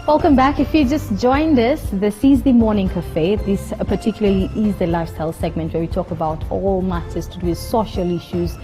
Welcome back. If you just joined us, this is the Morning Cafe. This particularly is the lifestyle segment where we talk about all matters to do with social issues,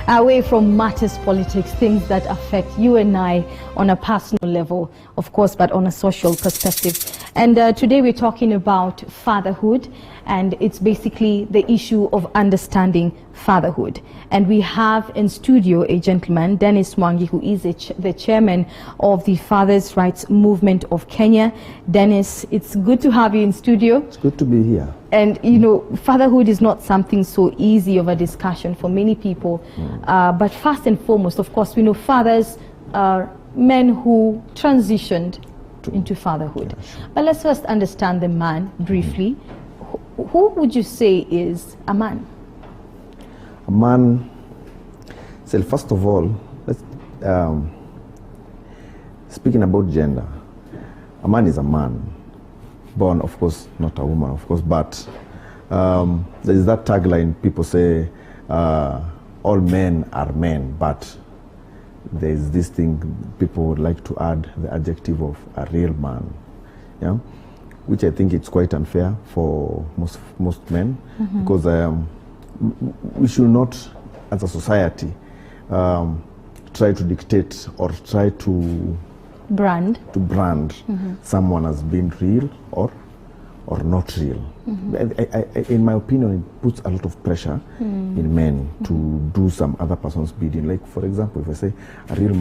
away from matters politics, things that affect you and I on a personal level, of course, but on a social perspective. And today we're talking about fatherhood, and it's basically the issue of understanding fatherhood. And we have in studio a gentleman, Dennis Mwangi, who is the chairman of the Fathers' Rights Movement of Kenya. Dennis, it's good to have you in studio. It's good to be here. And you know, fatherhood is not something so easy of a discussion for many people. But first and foremost, of course, we know fathers are men who transitioned into fatherhood. Yeah, sure. But let's first understand the man briefly. Who would you say is a man? A man, so first of all, let's, speaking about gender, a man is a man, born, of course, not a woman, of course, but there is that tagline, people say, all men are men, but there is this thing, people would like to add the adjective of a real man, yeah? Which I think it's quite unfair for most men, because we should not, as a society, try to dictate or try to brand someone as being real or not real. In my opinion, it puts a lot of pressure in men to do some other person's bidding. Like, for example, if I say a real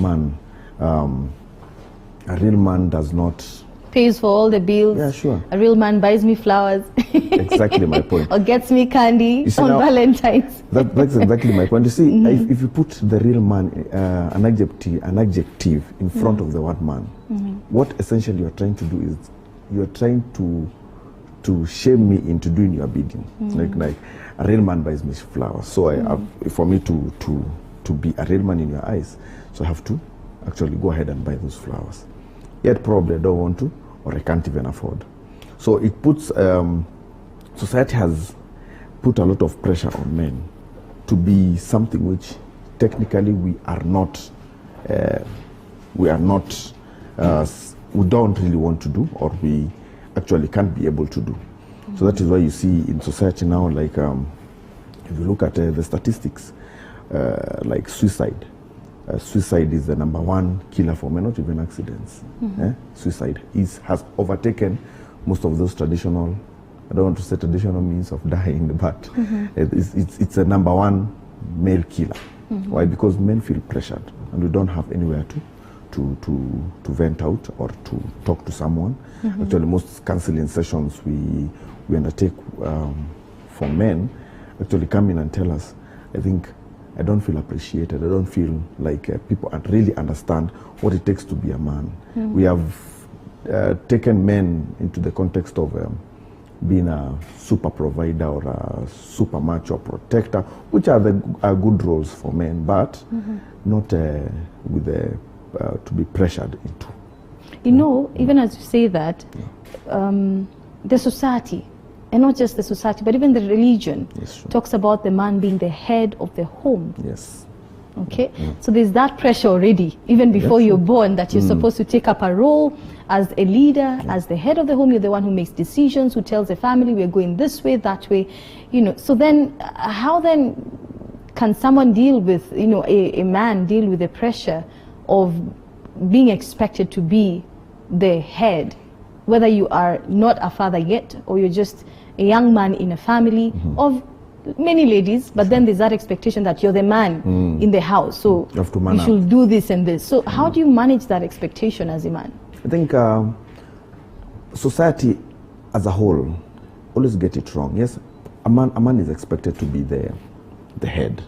man does not pays for all the bills. Yeah, sure. A real man buys me flowers. Exactly my point. Or gets me candy on Valentine's. That's exactly my point. You see, if you put the real man, an adjective in front of the word man, what essentially you're trying to do is you're trying to shame me into doing your bidding. Like a real man buys me flowers. So for me to be a real man in your eyes, so I have to actually go ahead and buy those flowers. Yet probably I don't want to, or I can't even afford. So it puts, society has put a lot of pressure on men to be something which technically we don't really want to do, or we actually can't be able to do. So that is why you see in society now, like if you look at the statistics, like suicide. Suicide is the #1 killer for men, not even accidents. Suicide has overtaken most of those traditional, I don't want to say traditional means of dying, but it's a #1 male killer. Why? Because men feel pressured and we don't have anywhere to vent out or to talk to someone. Actually, most counseling sessions we undertake for men actually come in and tell us, I don't feel appreciated. I don't feel like people really understand what it takes to be a man. We have taken men into the context of being a super provider or a super macho protector, which are good roles for men, but not with to be pressured into. You know, even as you say that, the society, and not just the society, but even the religion, talks about the man being the head of the home. Yes. Okay? So there's that pressure already, even before you're born, that you're supposed to take up a role as a leader, as the head of the home. You're the one who makes decisions, who tells the family, we're going this way, that way. You know, so then, how then can someone deal with, you know, a man deal with the pressure of being expected to be the head, whether you are not a father yet, or you're just a young man in a family of many ladies, but then there's that expectation that you're the man in the house, so you should do this and this. So how do you manage that expectation as a man? I think society as a whole always get it wrong. Yes, a man is expected to be the head,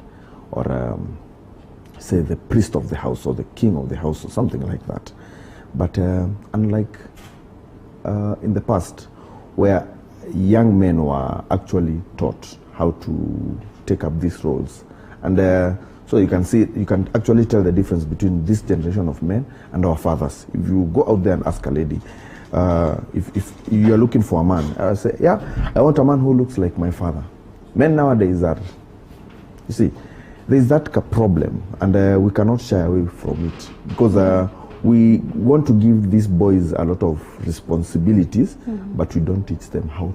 or say the priest of the house, or the king of the house, or something like that. But unlike in the past, where young men were actually taught how to take up these roles, and so you can actually tell the difference between this generation of men and our fathers. If you go out there and ask a lady, if you're looking for a man, I say, yeah, I want a man who looks like my father. Men nowadays are, you see, there is that problem, and we cannot shy away from it, because we want to give these boys a lot of responsibilities, but we don't teach them how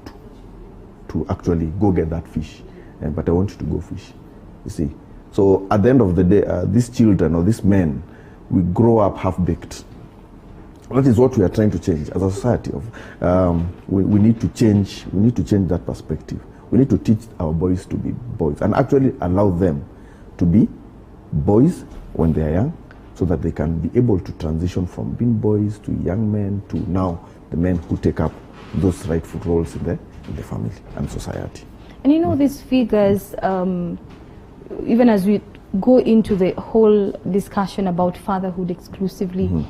to actually go get that fish. But I want you to go fish, you see. So at the end of the day, these children or these men, we grow up half-baked. That is what we are trying to change as a society. We need to change. We need to change that perspective. We need to teach our boys to be boys and actually allow them to be boys when they are young, so that they can be able to transition from being boys to young men to now the men who take up those rightful roles in the family and society. And you know, these figures, even as we go into the whole discussion about fatherhood exclusively,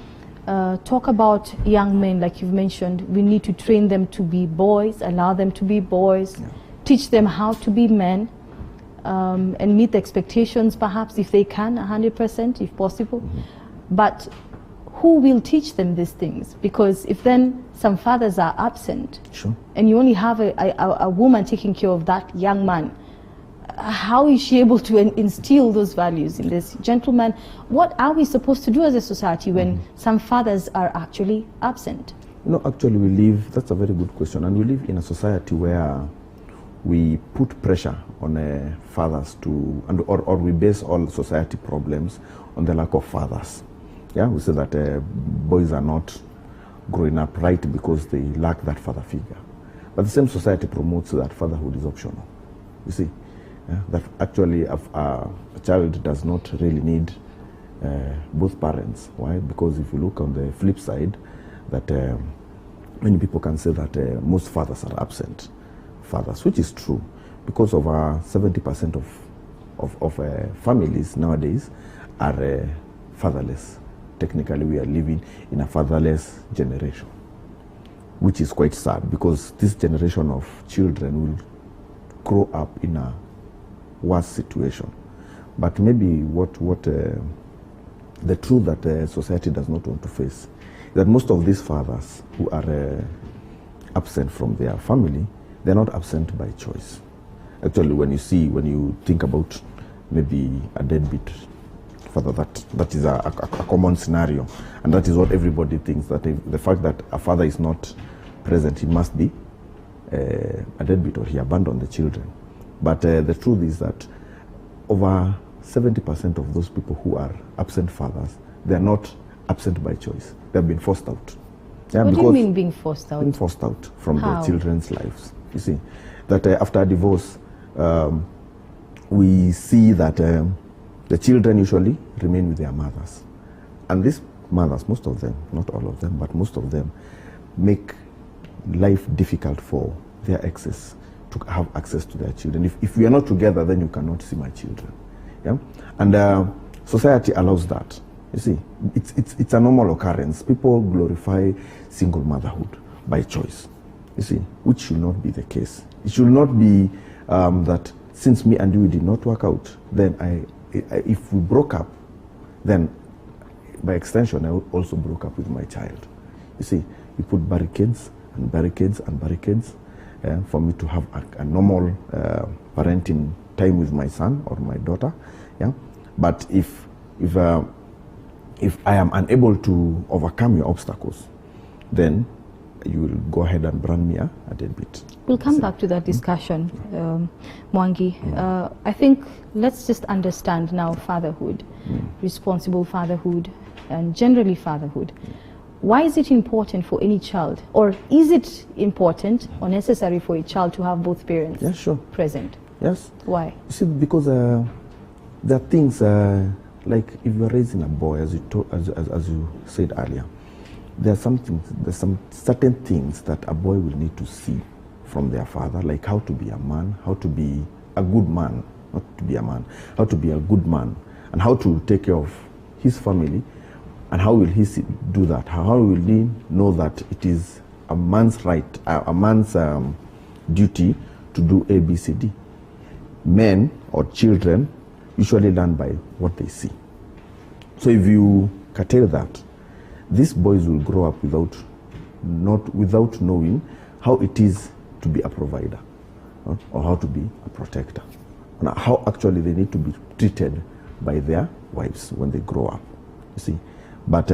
talk about young men, like you've mentioned. We need to train them to be boys, allow them to be boys, teach them how to be men, and meet the expectations, perhaps, if they can, 100%, if possible. But who will teach them these things? Because if then some fathers are absent, and you only have a woman taking care of that young man, how is she able to instill those values in this gentleman? What are we supposed to do as a society when some fathers are actually absent? You know, actually we live, that's a very good question, and we live in a society where we put pressure on fathers to, or we base all society problems on the lack of fathers. Yeah, we say that boys are not growing up right because they lack that father figure. But the same society promotes that fatherhood is optional. You see, that actually a child does not really need both parents. Why? Because if you look on the flip side, that many people can say that most fathers are absent fathers, which is true, because over 70% of families nowadays are fatherless. Technically, we are living in a fatherless generation, which is quite sad, because this generation of children will grow up in a worse situation. But maybe what the truth that society does not want to face is that most of these fathers who are absent from their family, they're not absent by choice. Actually, when you think about maybe a deadbeat father, that is a common scenario, and that is what everybody thinks, that the fact that a father is not present, he must be a deadbeat, or he abandoned the children. But the truth is that over 70% of those people who are absent fathers, they are not absent by choice. They have been forced out. Yeah, what do you mean being forced out? Being forced out from their children's lives. You see, that after a divorce, we see that the children usually remain with their mothers. And these mothers, most of them, not all of them, but most of them, make life difficult for their exes to have access to their children. If we are not together, then you cannot see my children. Yeah? And society allows that. You see, it's a normal occurrence. People glorify single motherhood by choice. You see, which should not be the case. It should not be that since me and you did not work out, then if we broke up, then by extension I also broke up with my child. You see, you put barricades and barricades and barricades for me to have a normal parenting time with my son or my daughter. Yeah, but if I am unable to overcome your obstacles, then you will go ahead and brand me a deadbeat. We'll come back to that discussion, Mwangi. I think let's just understand now fatherhood, responsible fatherhood, and generally fatherhood. Why is it important for any child, or is it important or necessary for a child to have both parents present? Yes. Why? You see, because there are things like if you are raising a boy, as you said earlier, there's some certain things that a boy will need to see from their father, like how to be a man, how to be a good man, not to be a man, how to be a good man, and how to take care of his family, and how will he do that? How will he know that it is a man's right, a man's duty to do A, B, C, D? Men or children usually learn by what they see. So if you curtail that, these boys will grow up without knowing how it is to be a provider, or how to be a protector, and how actually they need to be treated by their wives when they grow up. You see, but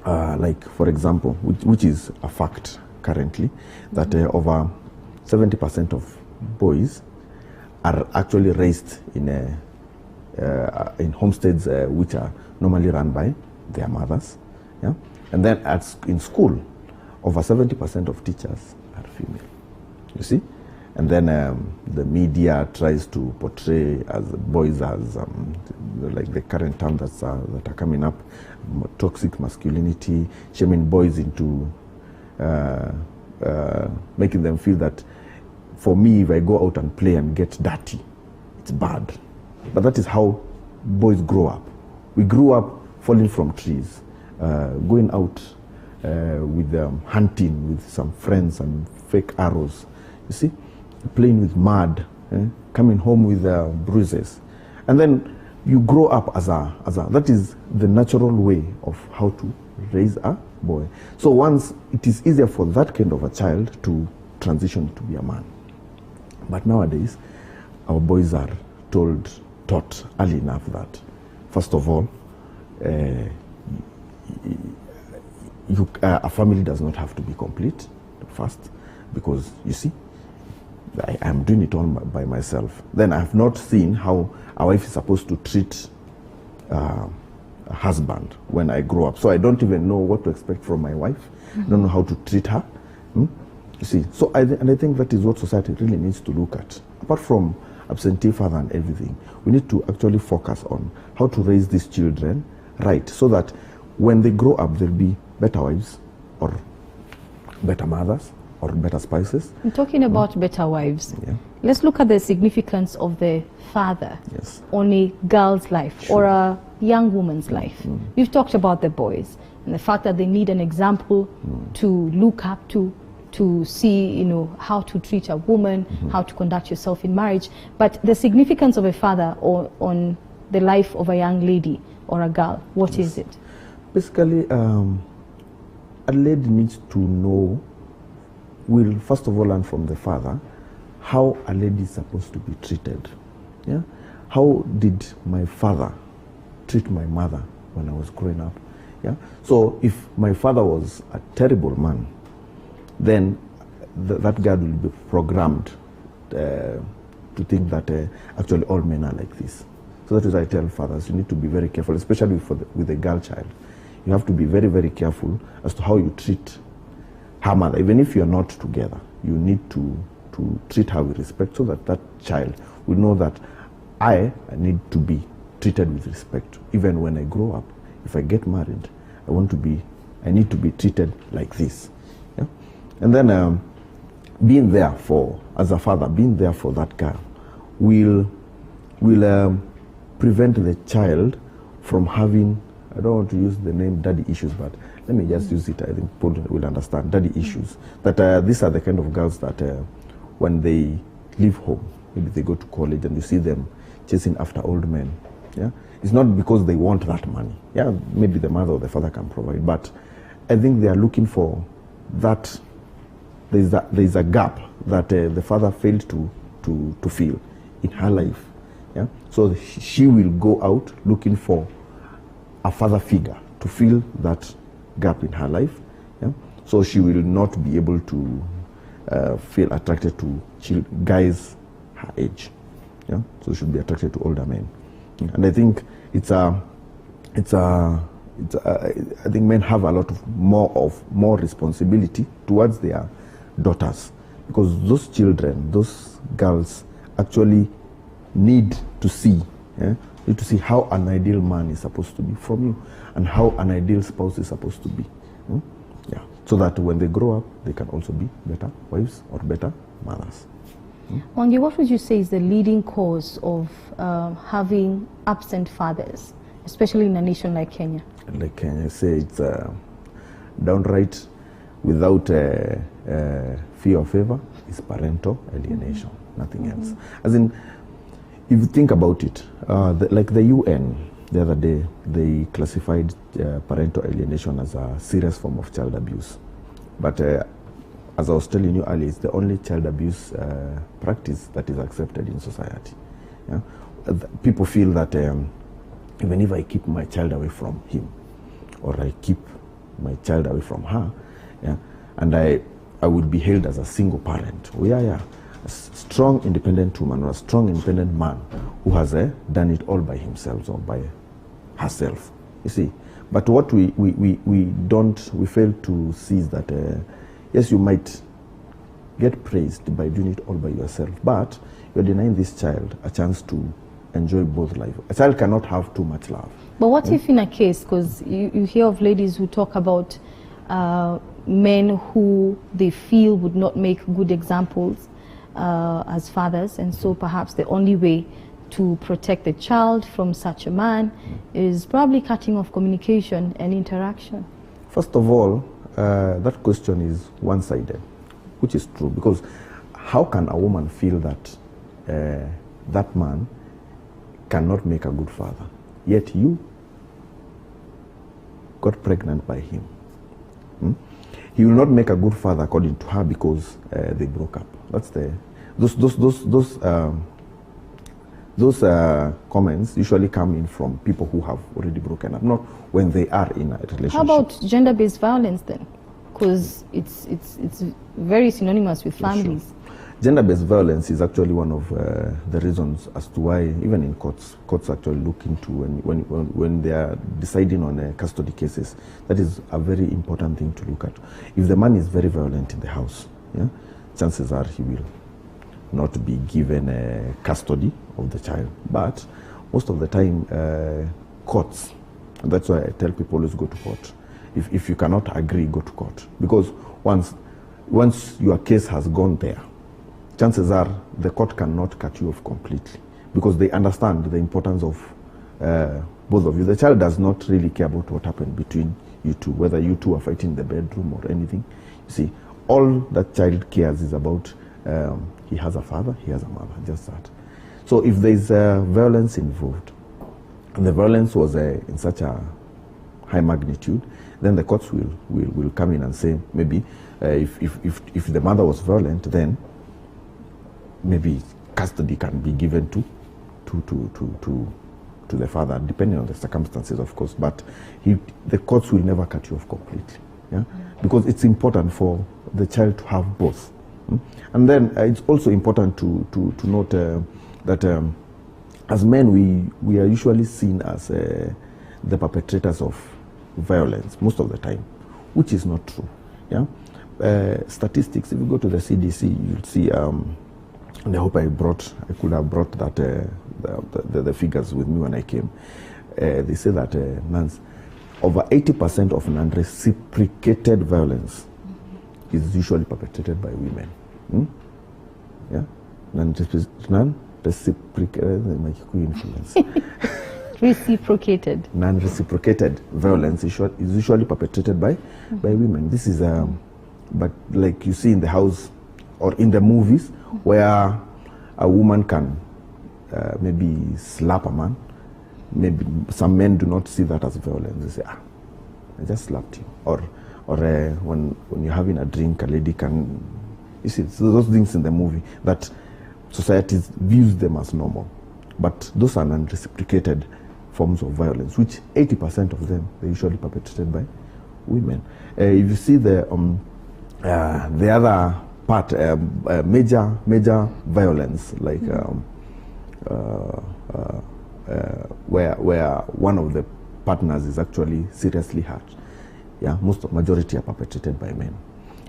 like for example, which is a fact currently, that over 70% of boys are actually raised in homesteads which are normally run by their mothers. Yeah? And then in school, over 70% of teachers are female. You see? And then the media tries to portray as boys as like the current terms that are coming up, toxic masculinity, shaming boys into making them feel that for me, if I go out and play and get dirty, it's bad. But that is how boys grow up. We grew up falling from trees, going out with hunting with some friends and fake arrows. You see? Playing with mud, coming home with bruises. And then you grow up as a, that is the natural way of how to raise a boy. So once it is easier for that kind of a child to transition to be a man. But nowadays, our boys are taught early enough that, first of all, a family does not have to be complete first, because you see, I'm doing it all by myself. Then I have not seen how a wife is supposed to treat a husband when I grow up. So I don't even know what to expect from my wife. I don't know how to treat her. You see, so I think that is what society really needs to look at. Apart from absentee father and everything, we need to actually focus on how to raise these children right, so that when they grow up, they'll be better wives or better mothers or better spouses. I'm talking about better wives. Yeah. Let's look at the significance of the father on a girl's life or a young woman's life. We've talked about the boys and the fact that they need an example to look up to see, you know, how to treat a woman, how to conduct yourself in marriage. But the significance of a father on the life of a young lady or a girl, what is it? Basically, a lady needs to know, will first of all learn from the father how a lady is supposed to be treated. Yeah? How did my father treat my mother when I was growing up? Yeah? So if my father was a terrible man, then that girl will be programmed to think that actually all men are like this. So that is why I tell fathers, you need to be very careful, especially with a girl child. You have to be very, very careful as to how you treat her mother. Even if you're not together, you need to treat her with respect, so that that child will know that I need to be treated with respect. Even when I grow up, if I get married, I need to be treated like this. Yeah? And then being there as a father, being there for that girl will prevent the child from having, I don't want to use the name daddy issues, but let me just use it. I think Paul will understand daddy issues. That these are the kind of girls that when they leave home, maybe they go to college and you see them chasing after old men. Yeah, it's not because they want that money. Yeah, maybe the mother or the father can provide, but I think they are looking for that. There's a gap that the father failed to fill in her life. Yeah, so she will go out looking for a father figure to fill that gap in her life. Yeah? So she will not be able to feel attracted to guys her age. Yeah? So she'll be attracted to older men. And I think I think men have a lot of more responsibility towards their daughters, because those children, those girls actually need to see how an ideal man is supposed to be from you, and how an ideal spouse is supposed to be. Yeah, so that when they grow up, they can also be better wives or better mothers. Wangi, what would you say is the leading cause of having absent fathers, especially in a nation like Kenya? Like Kenya, I say it's downright without fear or favor, is parental alienation, nothing else. As in, if you think about it, like the UN, the other day, they classified parental alienation as a serious form of child abuse. But as I was telling you earlier, it's the only child abuse practice that is accepted in society. Yeah? People feel that even if I keep my child away from him, or I keep my child away from her, yeah, and I would be hailed as a single parent. Oh, yeah, a strong independent woman or a strong independent man who has done it all by himself or by herself. You see, but what we fail to see is that yes, you might get praised by doing it all by yourself, but you're denying this child a chance to enjoy both life. A child cannot have too much love. But what if in a case, because you hear of ladies who talk about men who they feel would not make good examples as fathers, and so perhaps the only way to protect the child from such a man is probably cutting off communication and interaction? First of all, that question is one-sided, which is true, because how can a woman feel that that man cannot make a good father, yet you got pregnant by him? He will not make a good father according to her because they broke up. That's those comments usually come in from people who have already broken up, not when they are in a relationship. How about gender-based violence then? Because it's very synonymous with families. Sure. Gender-based violence is actually one of the reasons as to why, even in courts actually look into when they are deciding on custody cases. That is a very important thing to look at. If the man is very violent in the house, yeah, chances are he will not be given custody of the child. But most of the time, courts, and that's why I tell people always go to court. If you cannot agree, go to court. Because once your case has gone there, chances are the court cannot cut you off completely, because they understand the importance of both of you. The child does not really care about what happened between you two, whether you two are fighting in the bedroom or anything. You see, all that child cares is about he has a father, he has a mother, just that. So if there is violence involved, and the violence was in such a high magnitude, then the courts will come in and say, maybe if the mother was violent, then maybe custody can be given to the father, depending on the circumstances, of course. But the courts will never cut you off completely, yeah? Because it's important for the child to have both. And then it's also important to note that as men, we are usually seen as the perpetrators of violence most of the time, which is not true. Yeah, statistics. If you go to the CDC, you'll see. And I hope I could have brought that the figures with me when I came. They say that over 80% of non-reciprocated violence is usually perpetrated by women. Yeah, Reciprocated. Non-reciprocated violence is usually perpetrated by women. This is but like you see in the house or in the movies, where a woman can maybe slap a man. Maybe some men do not see that as violence. They say, I just slapped you. Or when you're having a drink, a lady can, you see, so those things in the movie that society views them as normal. But those are non-reciprocated forms of violence, which 80% of them, they're usually perpetrated by women. If you see the other part, major violence, like where one of the partners is actually seriously hurt. Yeah, majority are perpetrated by men.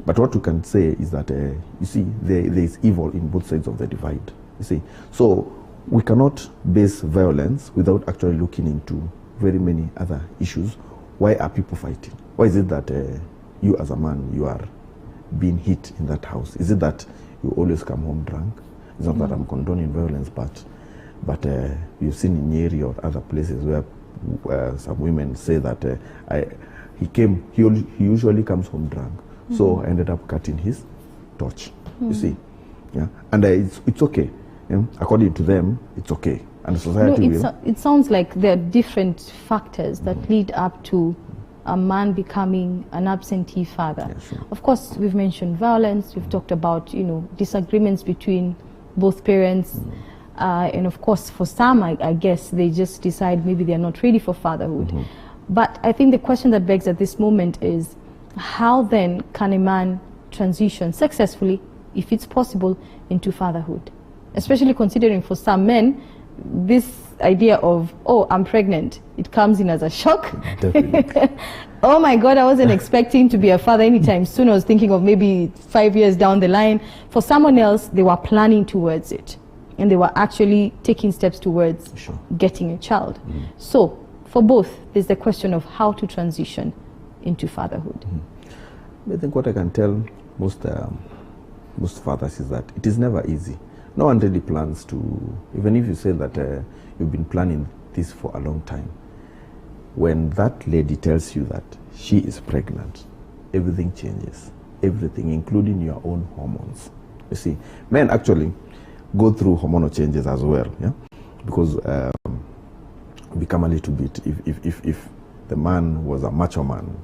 But what we can say is that you see, there is evil in both sides of the divide. You see, so we cannot base violence without actually looking into very many other issues. Why are people fighting? Why is it that you as a man, you are being hit in that house? Is it that you always come home drunk? It's not that I'm condoning violence, but you've seen in Nyeri or other places where some women say that he usually comes home drunk, so I ended up cutting his torch. You see, yeah, and it's okay. According to them, it's okay, and society will. It sounds like there are different factors that lead up to a man becoming an absentee father. Yeah, sure. Of course, we've mentioned violence. We've talked about disagreements between both parents, and of course, for some, I guess they just decide maybe they're not ready for fatherhood. But I think the question that begs at this moment is, how then can a man transition successfully, if it's possible, into fatherhood? Especially considering for some men, this idea of, oh, I'm pregnant, it comes in as a shock. Oh my God, I wasn't expecting to be a father anytime soon. I was thinking of maybe 5 years down the line. For someone else, they were planning towards it, and they were actually taking steps towards getting a child. So for both, there's the question of how to transition into fatherhood. I think what I can tell most fathers is that it is never easy. No one really plans to, even if you say that you've been planning this for a long time, when that lady tells you that she is pregnant, everything changes. Everything, including your own hormones. You see, men actually go through hormonal changes as well, yeah? Because become a little bit, if the man was a macho man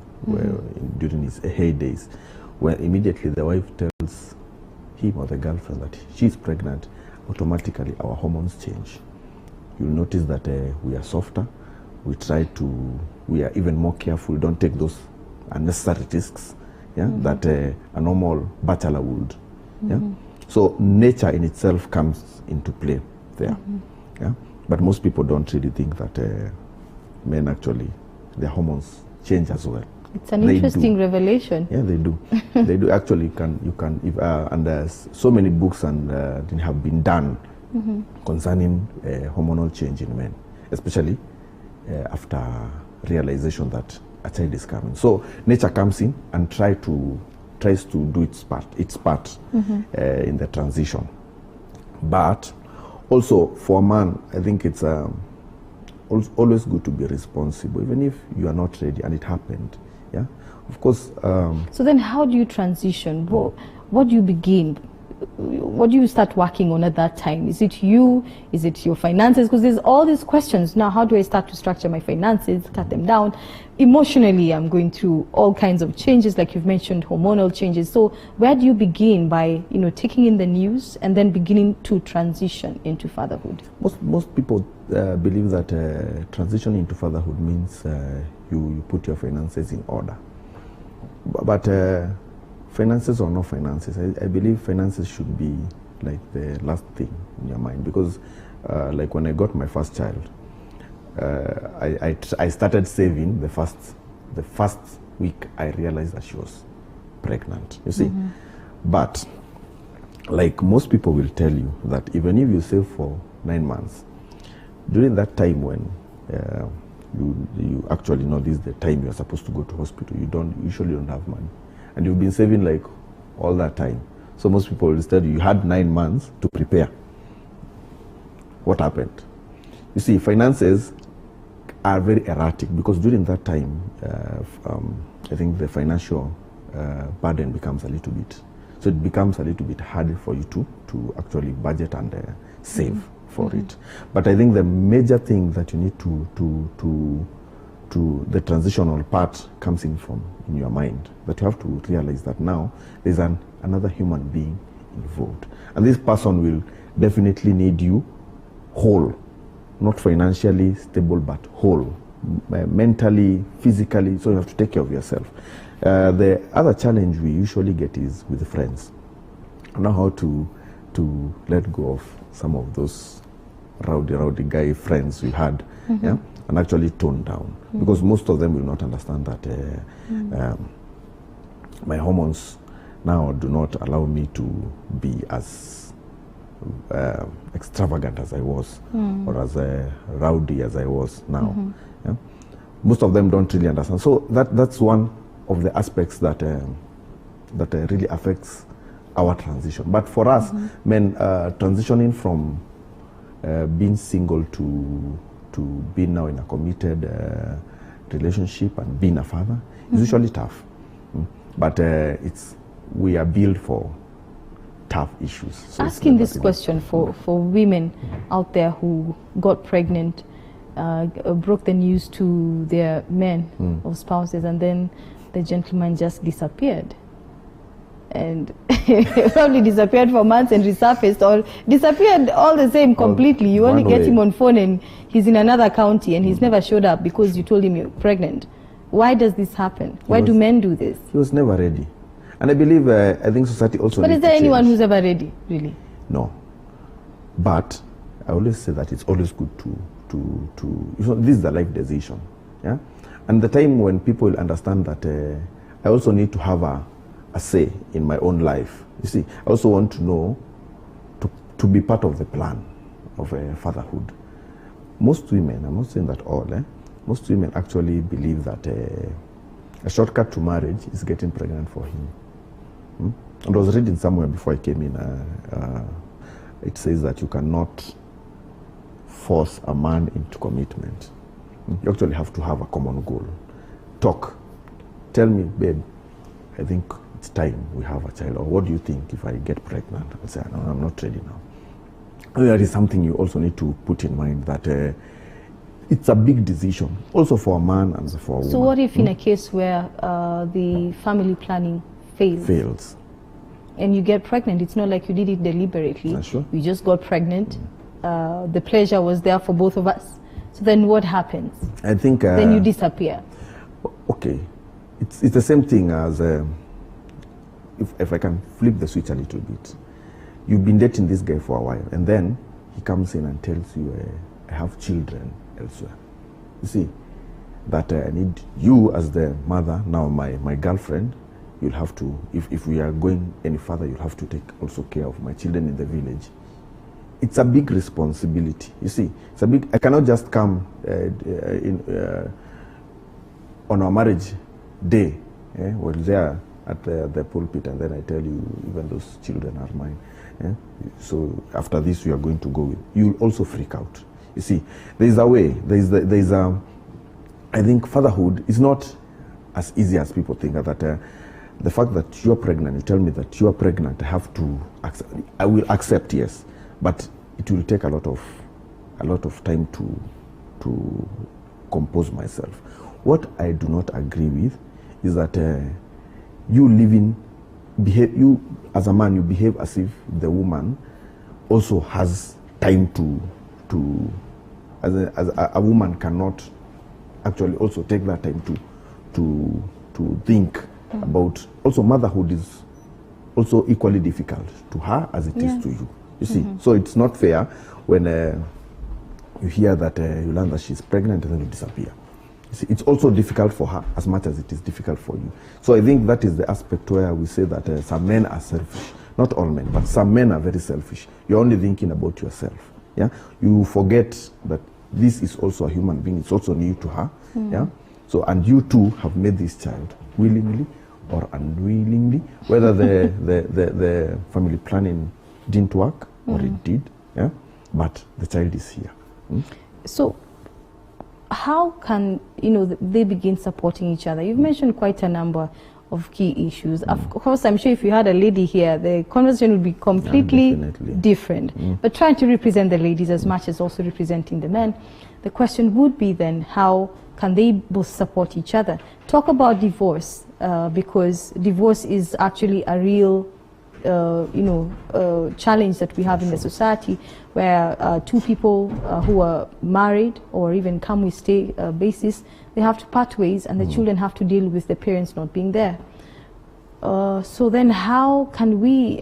during his heydays, when immediately the wife tells him or the girlfriend that she's pregnant, automatically our hormones change. You'll notice that we are softer, we are even more careful, don't take those unnecessary risks, yeah, that a normal bachelor would. Yeah? So nature in itself comes into play there. Yeah? But most people don't really think that men actually, their hormones change as well. It's an interesting revelation. Yeah, they do. They do. Actually, and there's so many books and have been done concerning hormonal change in men, especially after realization that a child is coming. So nature comes in and tries to do its part in the transition. But also for a man, I think it's always good to be responsible, even if you are not ready and it happened. Yeah, of course. So then how do you transition? What do you begin? What do you start working on at that time? Is it you? Is it your finances? Because there's all these questions. Now, how do I start to structure my finances, cut them down? Emotionally, I'm going through all kinds of changes, like you've mentioned, hormonal changes. So where do you begin by, taking in the news and then beginning to transition into fatherhood? Most people believe that transitioning into fatherhood means you put your finances in order. But finances or no finances, I believe finances should be like the last thing in your mind, because like when I got my first child, I started saving the first week I realized that she was pregnant, you see. But like most people will tell you that even if you save for 9 months, during that time when you actually know this is the time you're supposed to go to hospital, you usually don't have money. And you've been saving like all that time. So most people will tell you had 9 months to prepare. What happened? You see, finances are very erratic because during that time, I think the financial burden becomes a little bit. So it becomes a little bit harder for you to actually budget and save for it. But I think the major thing that you need to the transitional part comes in your mind, that you have to realize that now there's another human being involved, and this person will definitely need you whole, not financially stable but whole, mentally, physically. So you have to take care of yourself. The other challenge we usually get is with friends. I know how to let go of some of those rowdy guy friends we had, yeah, and actually tone down, because most of them will not understand that my hormones now do not allow me to be as extravagant as I was, or as rowdy as I was now. Yeah? Most of them don't really understand. So that's one of the aspects that really affects our transition. But for us, men, transitioning from being single to being now in a committed relationship and being a father is usually tough. But we are built for tough issues. So asking this question for women out there who got pregnant, broke the news to their men or spouses, and then the gentleman just disappeared. and probably disappeared for months and resurfaced, or disappeared all the same completely. You only get him on phone and he's in another county and he's never showed up because you told him you're pregnant. Why does this happen? Why do men do this? He was never ready. And I believe, I think society also But is there anyone who's ever ready, really? No. But I always say that it's always good to this is a life decision. Yeah? And the time when people understand that I also need to have a say in my own life. You see, I also want to know, to be part of the plan of fatherhood. Most women, I'm not saying that all, most women actually believe that a shortcut to marriage is getting pregnant for him. And I was reading somewhere before I came in, it says that you cannot force a man into commitment. You actually have to have a common goal. Talk. Tell me, babe, I think it's time we have a child. Or what do you think if I get pregnant? I say, no, I'm not ready now. There is something you also need to put in mind, that it's a big decision, also for a man and for a woman. So what if in a case where the family planning fails? And you get pregnant, it's not like you did it deliberately. Sure. You just got pregnant. The pleasure was there for both of us. So then what happens? I think... then you disappear. Okay. It's the same thing as... if I can flip the switch a little bit. You've been dating this guy for a while, and then he comes in and tells you, I have children elsewhere. You see, that I need you as the mother, now my girlfriend. You'll have to, if we are going any further, you'll have to take also care of my children in the village. It's a big responsibility. You see, it's a big, I cannot just come on our marriage day, we're there at the pulpit, and then I tell you, even those children are mine. So after this, we are going to go with, you'll also freak out. You see, there is a way, I think fatherhood is not as easy as people think, that the fact that you're pregnant, you tell me that you're pregnant, I have to accept. I will accept, yes, but it will take a lot of time to compose myself. What I do not agree with is that you as a man, you behave as if the woman also has time as a woman cannot actually also take that time to think about. Also, motherhood is also equally difficult to her as it is to you. You see, so it's not fair when you hear that you learn that she's pregnant and then you disappear. You see, it's also difficult for her as much as it is difficult for you. So I think that is the aspect where we say that some men are selfish. Not all men, but some men are very selfish. You're only thinking about yourself. Yeah, you forget that this is also a human being. It's also new to her. Yeah, so and you too have made this child willingly or unwillingly, whether the family planning didn't work or it did. Yeah, but the child is here. So how can they begin supporting each other? You've mentioned quite a number of key issues. Of course, I'm sure if you had a lady here, the conversation would be completely different. But trying to represent the ladies as much as also representing the men, the question would be then, how can they both support each other? Talk about divorce, because divorce is actually a real challenge that we have in the society, where two people who are married or even come with stay basis, they have to part ways, and the children have to deal with the parents not being there. So then how can we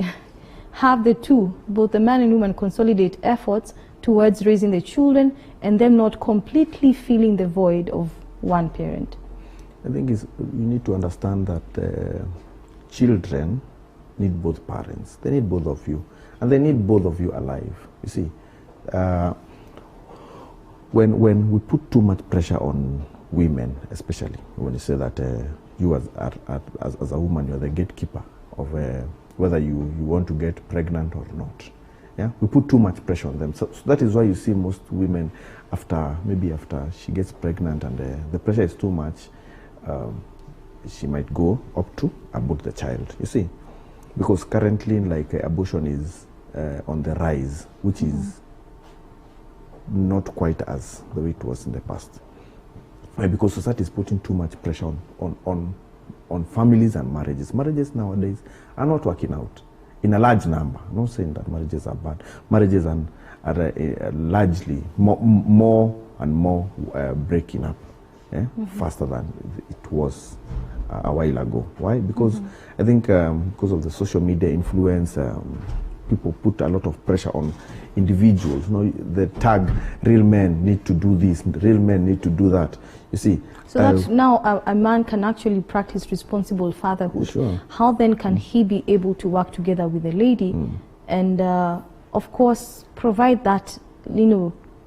have the two, both the man and woman, consolidate efforts towards raising the children and them not completely filling the void of one parent? I think you need to understand that children need both parents. They need both of you, and they need both of you alive. You see, when we put too much pressure on women, especially when you say that you as a woman, you're the gatekeeper of whether you want to get pregnant or not. Yeah, we put too much pressure on them. So that is why you see most women after she gets pregnant and the pressure is too much, she might go up to abort the child. You see. Because currently, like, abortion is on the rise, which is not quite as the way it was in the past. Because society is putting too much pressure on on families and marriages. Marriages nowadays are not working out in a large number. I'm not saying that marriages are bad. Marriages are largely more and more breaking up faster than it was a while ago. Why? Because I think because of the social media influence, people put a lot of pressure on individuals. You know, the tag, real men need to do this, real men need to do that. You see. So that now a man can actually practice responsible fatherhood. Sure. How then can he be able to work together with a lady and, of course, provide that,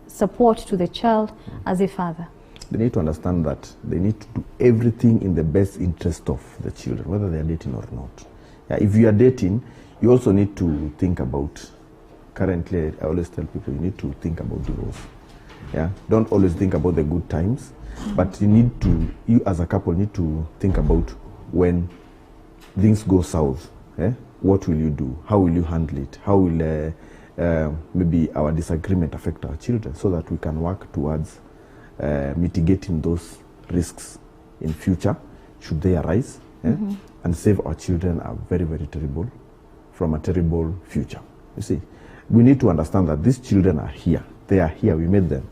support to the child as a father? They need to understand that they need to do everything in the best interest of the children, whether they are dating or not. Yeah, if you are dating, you also need to think about, currently I always tell people, you need to think about divorce. Yeah, don't always think about the good times, but you as a couple need to think about when things go south. What will you do? How will you handle it? How will maybe our disagreement affect our children, so that we can work towards mitigating those risks in future, should they arise, and save our children from a terrible future. You see, we need to understand that these children are here. They are here. We made them.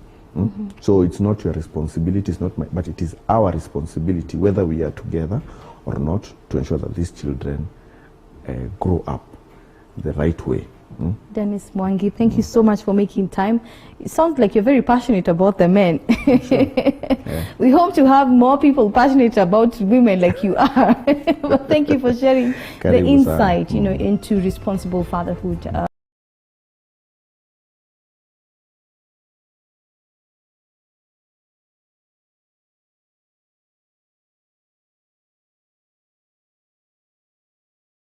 So it's not your responsibility, it's not but it is our responsibility, whether we are together or not, to ensure that these children grow up the right way. Dennis Mwangi, thank you so much for making time. It sounds like you're very passionate about the men. Sure. Yeah. We hope to have more people passionate about women like you are. But thank you for sharing the insight, into responsible fatherhood.